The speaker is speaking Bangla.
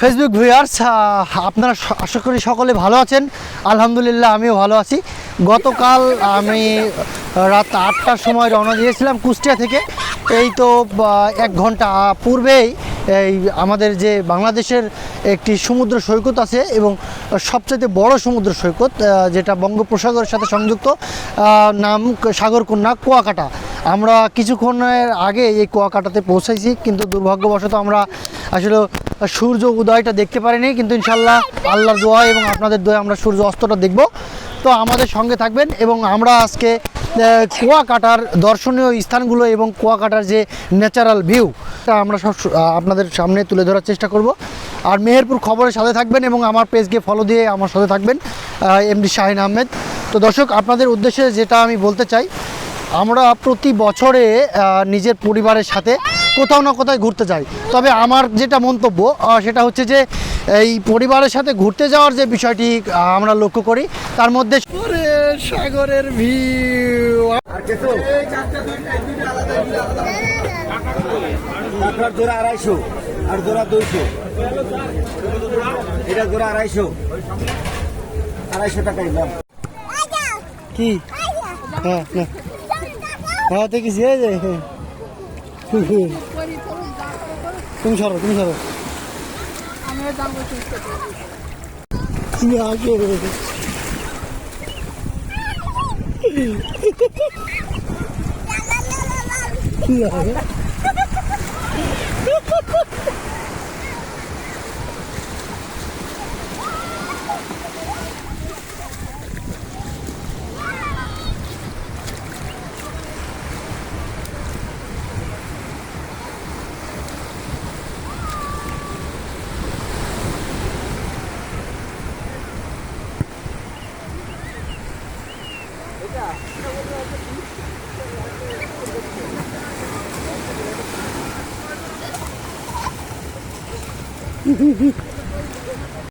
ফেসবুক ভিউয়ার্স, আপনারা আশা করি সকলে ভালো আছেন। আলহামদুলিল্লাহ আমিও ভালো আছি। গতকাল আমি রাত 8টার সময় রওনা দিয়েছিলাম কুষ্টিয়া থেকে। এই তো 1 ঘন্টা পূর্বেই এই আমাদের যে বাংলাদেশের একটি সমুদ্র সৈকত আছে এবং সবচেয়ে বড় সমুদ্র সৈকত যেটা বঙ্গোপসাগরের সাথে সংযুক্ত, নাম সাগরকন্যা কুয়াকাটা। আমরা কিছুক্ষণের আগে এই কুয়াকাটাতে পৌঁছাইছি, কিন্তু দুর্ভাগ্যবশত আমরা আসলে সূর্য উদয়টা দেখতে পারিনি। কিন্তু ইনশাল্লাহ আল্লাহর দোয়া এবং আপনাদের দোয়া আমরা সূর্য অস্তটা দেখব। তো আমাদের সঙ্গে থাকবেন এবং আমরা আজকে কুয়াকাটার দর্শনীয় স্থানগুলো এবং কুয়াকাটার যে ন্যাচারাল ভিউ আমরা সব আপনাদের সামনে তুলে ধরার চেষ্টা করব। আর মেহেরপুর খবরের সাথে থাকবেন এবং আমার পেজকে ফলো দিয়ে আমার সাথে থাকবেন, এমডি শাহিন আহমেদ। তো দর্শক, আপনাদের উদ্দেশ্যে যেটা আমি বলতে চাই, আমরা প্রতি বছরে নিজের পরিবারের সাথে কোথাও না কোথায় ঘুরতে যাই। তবে আমার যেটা মন্তব্য সেটা হচ্ছে যে এই পরিবারের সাথে ঘুরতে যাওয়ার যে বিষয়টি আমরা লক্ষ্য করি, তার মধ্যে সাগরের ভিউ। জোড়া 250 আর জোড়া 200, এটা জোড়া 250 টাকাই দাম। কি হ্যাঁ না হ্যাঁ দেখেছি। এই যে তুমি সরো তুমি আগে কি হবে